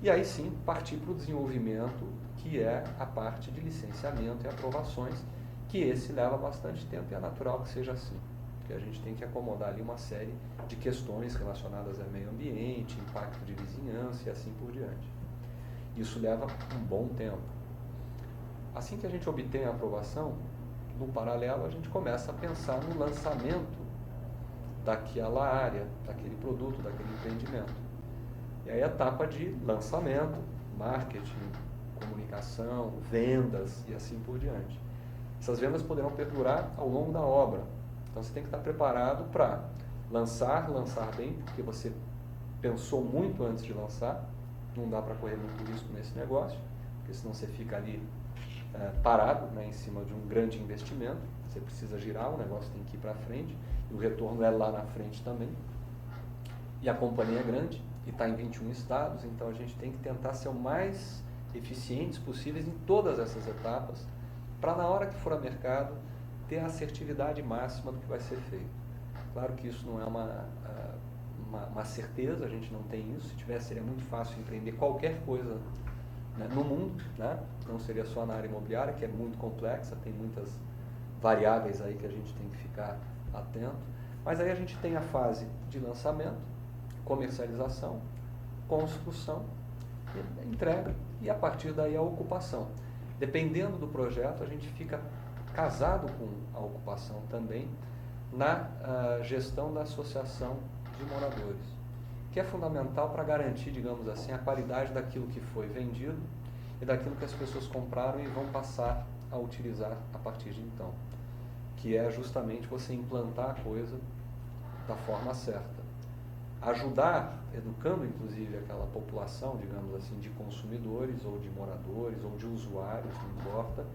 Speaker 2: E aí sim partir para o desenvolvimento, que é a parte de licenciamento e aprovações, que esse leva bastante tempo e é natural que seja assim, porque a gente tem que acomodar ali uma série de questões relacionadas ao meio ambiente, impacto de vizinhança e assim por diante. Isso leva um bom tempo. Assim que a gente obtém a aprovação, no paralelo a gente começa a pensar no lançamento daquela área, daquele produto, daquele empreendimento. E aí a etapa de lançamento, marketing, comunicação, vendas e assim por diante. Essas vendas poderão perdurar ao longo da obra. Então você tem que estar preparado para lançar bem, porque você pensou muito antes de lançar. Não dá para correr muito risco nesse negócio, porque senão você fica ali parado, né, em cima de um grande investimento. Você precisa girar, o negócio tem que ir para frente, e o retorno é lá na frente também. E a companhia é grande, e está em 21 estados, então a gente tem que tentar ser o mais eficientes possíveis em todas essas etapas, para na hora que for a mercado, ter a assertividade máxima do que vai ser feito. Claro que isso não é uma certeza, a gente não tem isso. Se tivesse, seria muito fácil empreender qualquer coisa, né, no mundo, né? Não seria só na área imobiliária, que é muito complexa, tem muitas variáveis aí que a gente tem que ficar atento. Mas aí a gente tem a fase de lançamento, comercialização, construção, entrega e a partir daí a ocupação. Dependendo do projeto, a gente fica casado com a ocupação também na gestão da associação de moradores, que é fundamental para garantir, digamos assim, a qualidade daquilo que foi vendido e daquilo que as pessoas compraram e vão passar a utilizar a partir de então, que é justamente você implantar a coisa da forma certa. Ajudar, educando inclusive aquela população, digamos assim, de consumidores ou de moradores ou de usuários, não importa,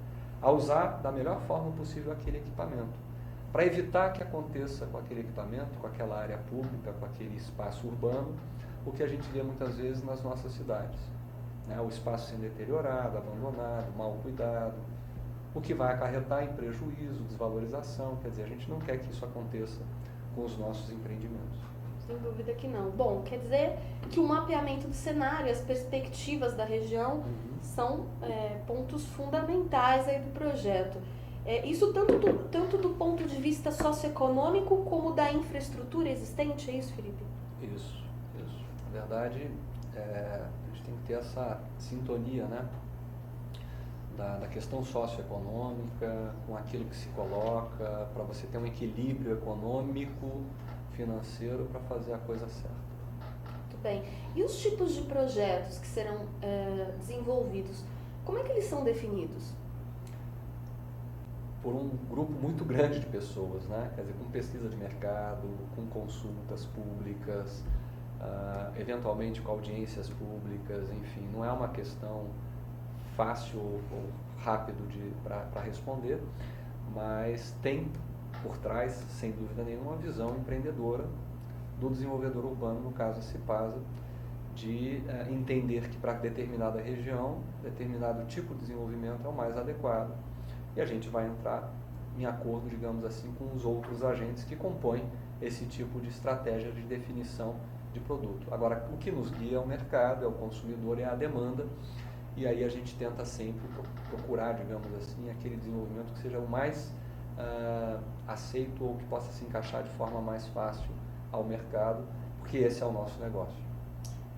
Speaker 2: a usar da melhor forma possível aquele equipamento, para evitar que aconteça com aquele equipamento, com aquela área pública, com aquele espaço urbano, o que a gente vê muitas vezes nas nossas cidades, né? O espaço sendo deteriorado, abandonado, mal cuidado, o que vai acarretar em prejuízo, desvalorização. Quer dizer, a gente não quer que isso aconteça com os nossos empreendimentos.
Speaker 1: Sem dúvida que não. Bom, quer dizer que o mapeamento do cenário, as perspectivas da região são pontos fundamentais aí do projeto. Isso tanto do ponto de vista socioeconômico como da infraestrutura existente, é isso, Felipe?
Speaker 2: Isso. Na verdade, a gente tem que ter essa sintonia, né, da questão socioeconômica com aquilo que se coloca, para você ter um equilíbrio econômico, financeiro, para fazer a coisa certa.
Speaker 1: Muito bem. E os tipos de projetos que serão desenvolvidos, como é que eles são definidos?
Speaker 2: Por um grupo muito grande de pessoas, né? Quer dizer, com pesquisa de mercado, com consultas públicas, eventualmente com audiências públicas, enfim, não é uma questão fácil ou rápido para responder, mas tem por trás, sem dúvida nenhuma, uma visão empreendedora do desenvolvedor urbano, no caso a Cipasa, de entender que para determinada região, determinado tipo de desenvolvimento é o mais adequado. E a gente vai entrar em acordo, digamos assim, com os outros agentes que compõem esse tipo de estratégia de definição de produto. Agora, o que nos guia é o mercado, é o consumidor, é a demanda, e aí a gente tenta sempre procurar, digamos assim, aquele desenvolvimento que seja o mais aceito ou que possa se encaixar de forma mais fácil ao mercado, porque esse é o nosso negócio.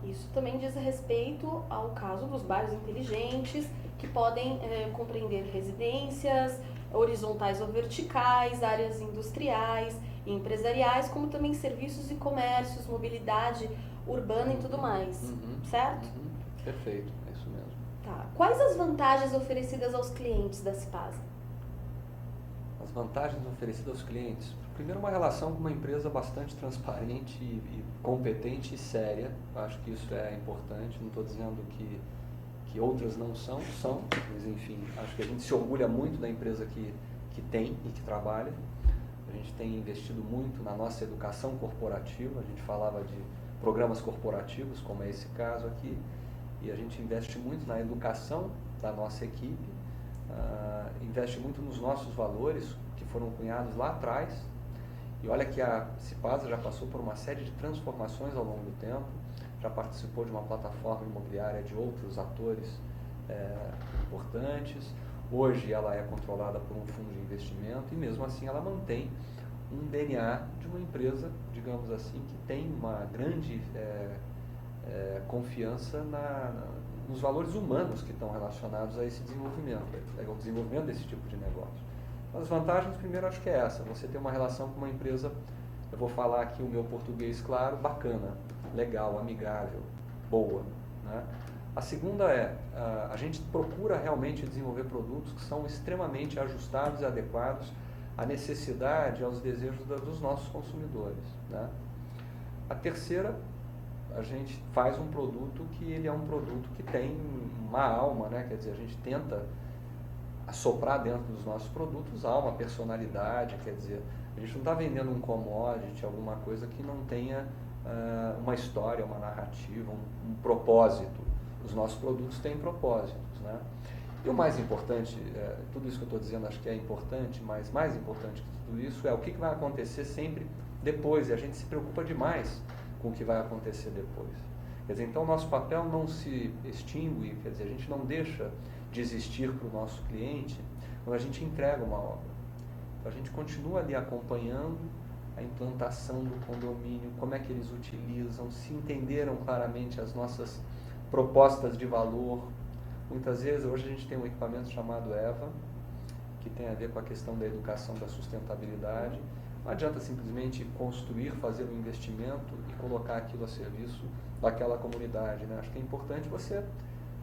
Speaker 1: Isso também diz respeito ao caso dos bairros inteligentes, que podem compreender residências, horizontais ou verticais, áreas industriais e empresariais, como também serviços e comércios, mobilidade urbana e tudo mais, certo?
Speaker 2: Perfeito, é isso mesmo.
Speaker 1: Tá. Quais as vantagens oferecidas aos clientes da Cipasa?
Speaker 2: As vantagens oferecidas aos clientes. Primeiro, uma relação com uma empresa bastante transparente e competente e séria. Acho que isso é importante. Não estou dizendo que outras não são, mas enfim, acho que a gente se orgulha muito da empresa que tem e que trabalha. A gente tem investido muito na nossa educação corporativa. A gente falava de programas corporativos, como é esse caso aqui, e a gente investe muito na educação da nossa equipe, investe muito nos nossos valores, que foram cunhados lá atrás. E olha que a Cipasa já passou por uma série de transformações ao longo do tempo, já participou de uma plataforma imobiliária de outros atores importantes. Hoje ela é controlada por um fundo de investimento e mesmo assim ela mantém um DNA de uma empresa, digamos assim, que tem uma grande confiança nos valores humanos que estão relacionados a esse desenvolvimento, ao desenvolvimento desse tipo de negócio. As vantagens, primeiro, acho que é essa, você ter uma relação com uma empresa, eu vou falar aqui o meu português claro, bacana, legal, amigável, boa, né? A segunda a gente procura realmente desenvolver produtos que são extremamente ajustados e adequados à necessidade, aos desejos dos nossos consumidores, né? A terceira, a gente faz um produto que ele é um produto que tem uma alma, né? Quer dizer, a gente tenta assoprar dentro dos nossos produtos alma, personalidade, quer dizer, a gente não está vendendo um commodity, alguma coisa que não tenha uma história, uma narrativa, um propósito. Os nossos produtos têm propósitos, né? E o mais importante, tudo isso que eu estou dizendo acho que é importante, mas mais importante que tudo isso é o que vai acontecer sempre depois, e a gente se preocupa demais com o que vai acontecer depois. Quer dizer, então o nosso papel não se extingue, quer dizer, a gente não deixa de existir para o nosso cliente quando a gente entrega uma obra. Então a gente continua ali acompanhando a implantação do condomínio, como é que eles utilizam, se entenderam claramente as nossas propostas de valor. Muitas vezes, hoje a gente tem um equipamento chamado EVA, que tem a ver com a questão da educação da sustentabilidade. Não adianta simplesmente construir, fazer um investimento e colocar aquilo a serviço daquela comunidade, né? Acho que é importante você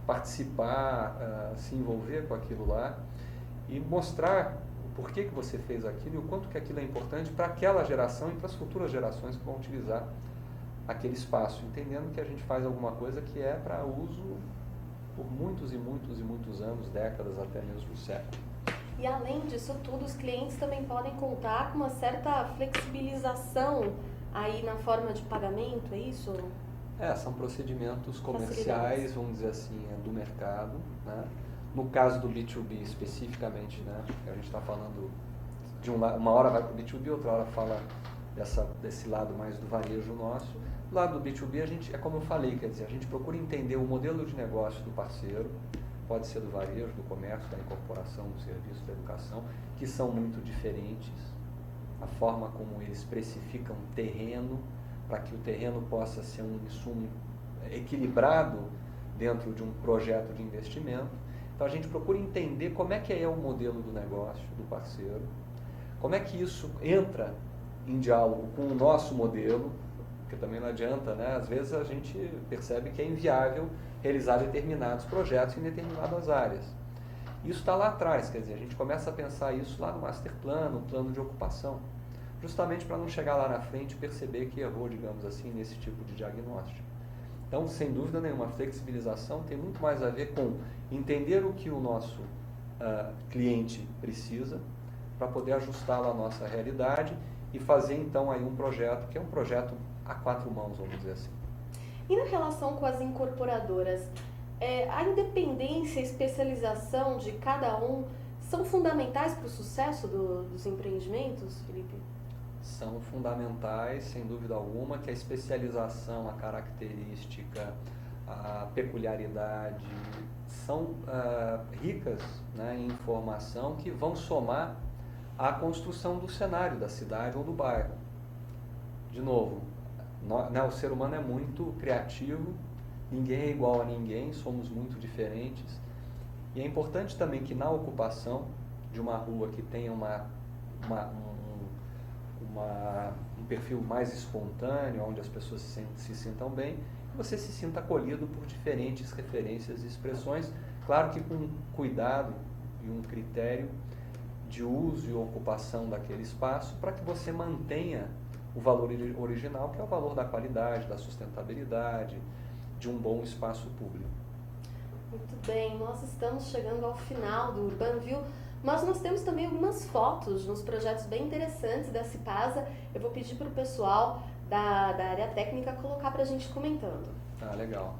Speaker 2: participar, se envolver com aquilo lá e mostrar o porquê que você fez aquilo e o quanto que aquilo é importante para aquela geração e para as futuras gerações que vão utilizar aquele espaço, entendendo que a gente faz alguma coisa que é para uso por muitos e muitos e muitos anos, décadas, até mesmo séculos.
Speaker 1: E além disso tudo, os clientes também podem contar com uma certa flexibilização aí na forma de pagamento, é isso?
Speaker 2: São procedimentos comerciais, vamos dizer assim, do mercado, né? No caso do B2B especificamente, né? A gente está falando de uma hora vai para o B2B, outra hora fala desse lado mais do varejo nosso. Do lado do B2B, a gente, é como eu falei, quer dizer, a gente procura entender o modelo de negócio do parceiro, pode ser do varejo, do comércio, da incorporação, do serviço, da educação, que são muito diferentes. A forma como eles precificam terreno, para que o terreno possa ser um insumo equilibrado dentro de um projeto de investimento. Então a gente procura entender como é que é o modelo do negócio do parceiro, como é que isso entra em diálogo com o nosso modelo, porque também não adianta, né? Às vezes a gente percebe que é inviável realizar determinados projetos em determinadas áreas. Isso está lá atrás, quer dizer, a gente começa a pensar isso lá no master plan, no plano de ocupação, justamente para não chegar lá na frente e perceber que errou, digamos assim, nesse tipo de diagnóstico. Então, sem dúvida nenhuma, a flexibilização tem muito mais a ver com entender o que o nosso cliente precisa para poder ajustá-lo à nossa realidade e fazer então aí um projeto que é um projeto a quatro mãos, vamos dizer assim.
Speaker 1: E na relação com as incorporadoras, a independência e especialização de cada um são fundamentais para o sucesso dos empreendimentos, Felipe?
Speaker 2: São fundamentais, sem dúvida alguma, que a especialização, a característica, a peculiaridade são ricas, né, em informação que vão somar à construção do cenário da cidade ou do bairro. De novo, Né, o ser humano é muito criativo, ninguém é igual a ninguém, somos muito diferentes. E é importante também que na ocupação de uma rua que tenha um perfil mais espontâneo, onde as pessoas se sintam bem, você se sinta acolhido por diferentes referências e expressões, claro que com cuidado e um critério de uso e ocupação daquele espaço para que você mantenha o valor original, que é o valor da qualidade, da sustentabilidade, de um bom espaço público.
Speaker 1: Muito bem, nós estamos chegando ao final do Urbanville, mas nós temos também algumas fotos nos projetos bem interessantes da Cipasa. Eu vou pedir para o pessoal da área técnica colocar para a gente comentando.
Speaker 2: Ah, legal.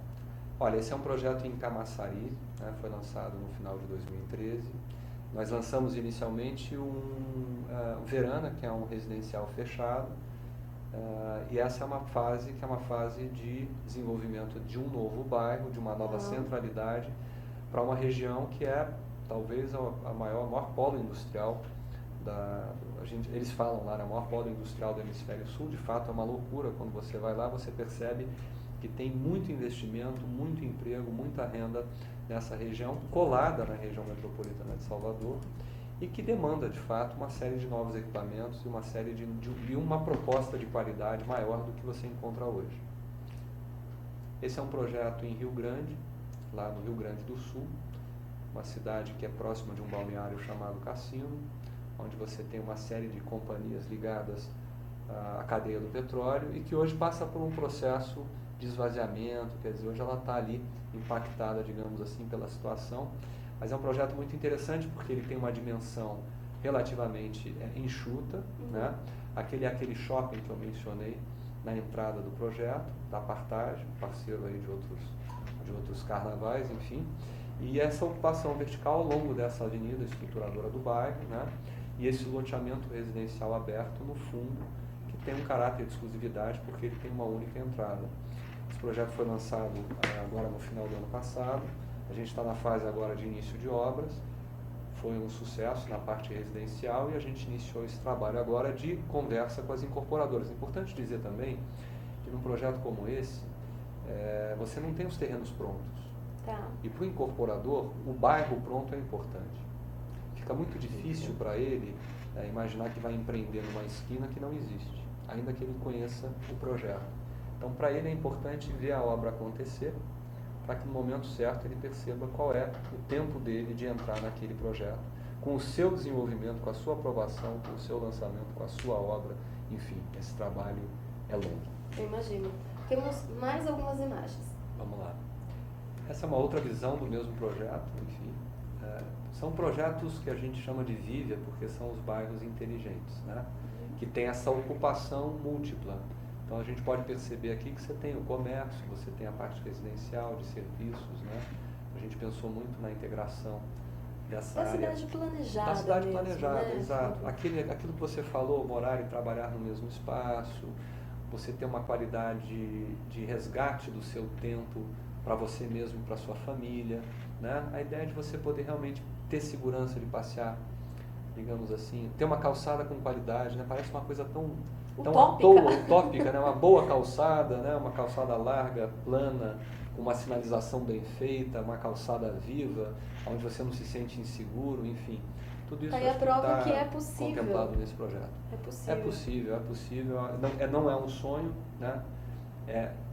Speaker 2: Olha, esse é um projeto em Camaçari, né, foi lançado no final de 2013. Nós lançamos inicialmente um Verana, que é um residencial fechado, e essa é uma fase que é uma fase de desenvolvimento de um novo bairro, de uma nova centralidade, para uma região que é talvez o maior polo industrial eles falam lá, o maior polo industrial do hemisfério sul. De fato é uma loucura. Quando você vai lá, você percebe que tem muito investimento, muito emprego, muita renda nessa região, colada na região metropolitana de Salvador, e que demanda, de fato, uma série de novos equipamentos e uma série de uma proposta de qualidade maior do que você encontra hoje. Esse é um projeto em Rio Grande, lá no Rio Grande do Sul, uma cidade que é próxima de um balneário chamado Cassino, onde você tem uma série de companhias ligadas à cadeia do petróleo e que hoje passa por um processo de esvaziamento, quer dizer, hoje ela está ali impactada, digamos assim, pela situação, mas é um projeto muito interessante porque ele tem uma dimensão relativamente enxuta, né? Aquele shopping que eu mencionei na entrada do projeto, da Partage, parceiro aí de outros carnavais, enfim, e essa ocupação vertical ao longo dessa avenida estruturadora do bairro, né? E esse loteamento residencial aberto no fundo, que tem um caráter de exclusividade porque ele tem uma única entrada. Esse projeto foi lançado agora no final do ano passado, a gente está na fase agora de início de obras, foi um sucesso na parte residencial e a gente iniciou esse trabalho agora de conversa com as incorporadoras. É importante dizer também que num projeto como esse, você não tem os terrenos prontos.
Speaker 1: Tá.
Speaker 2: E para o incorporador, o bairro pronto é importante. Fica muito difícil para ele imaginar que vai empreender numa esquina que não existe, ainda que ele conheça o projeto. Então, para ele é importante ver a obra acontecer, para que no momento certo ele perceba qual é o tempo dele de entrar naquele projeto, com o seu desenvolvimento, com a sua aprovação, com o seu lançamento, com a sua obra. Enfim, esse trabalho é longo.
Speaker 1: Eu imagino. Temos mais algumas imagens.
Speaker 2: Vamos lá. Essa é uma outra visão do mesmo projeto, enfim. São projetos que a gente chama de Vívia, porque são os bairros inteligentes, né? Que tem essa ocupação múltipla. Então a gente pode perceber aqui que você tem o comércio, você tem a parte residencial, de serviços, né? A gente pensou muito na integração dessa área.
Speaker 1: Da cidade planejada.
Speaker 2: Da cidade
Speaker 1: mesmo,
Speaker 2: planejada,
Speaker 1: né?
Speaker 2: exato. Aquilo que você falou, morar e trabalhar no mesmo espaço, você ter uma qualidade de resgate do seu tempo para você mesmo e para sua família, né? A ideia de você poder realmente ter segurança de passear, digamos assim, ter uma calçada com qualidade, né? Parece uma coisa tão utópica, né? Uma boa calçada, né? Uma calçada larga, plana, com uma sinalização bem feita, uma calçada viva, onde você não se sente inseguro, enfim. Tudo isso
Speaker 1: Aí a prova que é possível.
Speaker 2: Contemplado nesse projeto.
Speaker 1: É
Speaker 2: possível. Não é um sonho, né?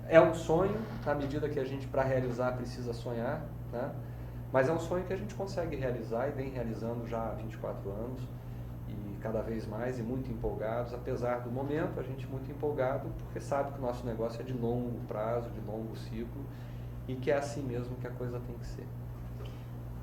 Speaker 2: É um sonho, na medida que a gente, para realizar, precisa sonhar, né? Mas é um sonho que a gente consegue realizar e vem realizando já há 24 anos, e cada vez mais, e muito empolgados, apesar do momento, a gente muito empolgado, porque sabe que o nosso negócio é de longo prazo, de longo ciclo, e que é assim mesmo que a coisa tem que ser.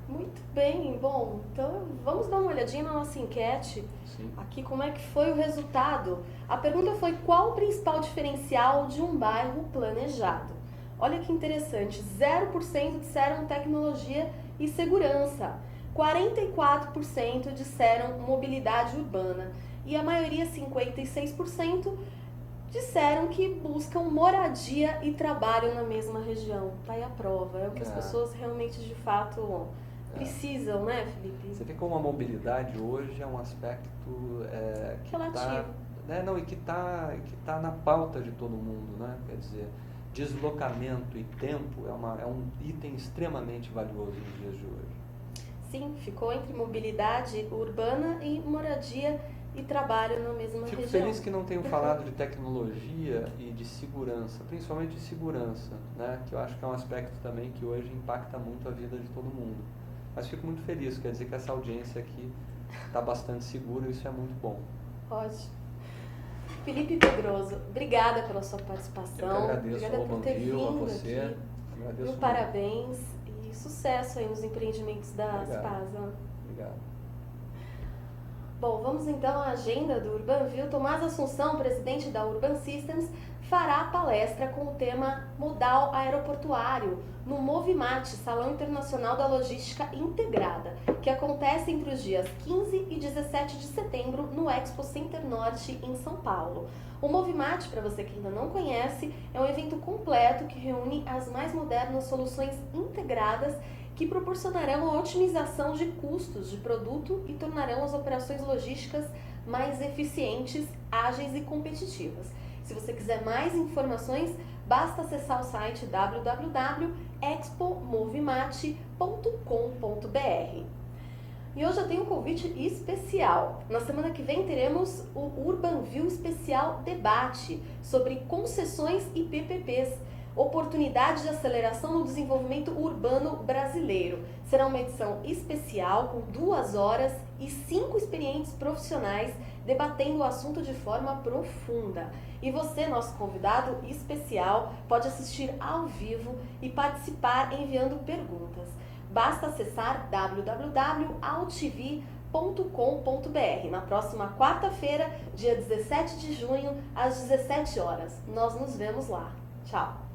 Speaker 1: Muito bem, bom, então vamos dar uma olhadinha na nossa enquete.
Speaker 2: Sim.
Speaker 1: Aqui, como é que foi o resultado? A pergunta foi: qual o principal diferencial de um bairro planejado? Olha que interessante, 0% disseram tecnologia e segurança, 44% disseram mobilidade urbana e a maioria, 56%, disseram que buscam moradia e trabalho na mesma região. Tá aí a prova, é o que as pessoas realmente de fato precisam, né, Felipe?
Speaker 2: Você vê como a mobilidade hoje é um aspecto que
Speaker 1: relativo.
Speaker 2: né? Não, e que tá na pauta de todo mundo, né? Quer dizer, deslocamento e tempo é um item extremamente valioso nos dias de hoje.
Speaker 1: Sim, ficou entre mobilidade urbana e moradia e trabalho na mesma
Speaker 2: Fico
Speaker 1: região.
Speaker 2: feliz que não tenham falado de tecnologia e de segurança, principalmente de segurança, né? Que eu acho que é um aspecto também que hoje impacta muito a vida de todo mundo. Mas fico muito feliz, quer dizer que essa audiência aqui está bastante segura e isso é muito bom.
Speaker 1: Ótimo. Felipe Pedroso, obrigada pela sua participação.
Speaker 2: Eu que agradeço
Speaker 1: Obrigada
Speaker 2: ao
Speaker 1: por ter
Speaker 2: Banville, a
Speaker 1: vindo
Speaker 2: você.
Speaker 1: aqui.
Speaker 2: Agradeço
Speaker 1: Meu
Speaker 2: muito.
Speaker 1: parabéns e sucesso aí nos empreendimentos da
Speaker 2: Obrigado.
Speaker 1: Spasa.
Speaker 2: Obrigado.
Speaker 1: Bom, vamos então à agenda do Urbanville. Tomás Assunção, presidente da Urban Systems, fará palestra com o tema Modal Aeroportuário no Movimate, Salão Internacional da Logística Integrada, que acontece entre os dias 15 e 17 de setembro no Expo Center Norte, em São Paulo. O Movimate, para você que ainda não conhece, é um evento completo que reúne as mais modernas soluções integradas que proporcionarão a otimização de custos de produto e tornarão as operações logísticas mais eficientes, ágeis e competitivas. Se você quiser mais informações, basta acessar o site www.expomovimate.com.br. E hoje eu tenho um convite especial. Na semana que vem teremos o Urbanville Especial Debate sobre concessões e PPPs. Oportunidade de aceleração no desenvolvimento urbano brasileiro. Será uma edição especial com 2 horas e 5 experientes profissionais debatendo o assunto de forma profunda. E você, nosso convidado especial, pode assistir ao vivo e participar enviando perguntas. Basta acessar www.altv.com.br na próxima quarta-feira, dia 17 de junho, às 17 horas. Nós nos vemos lá. Tchau!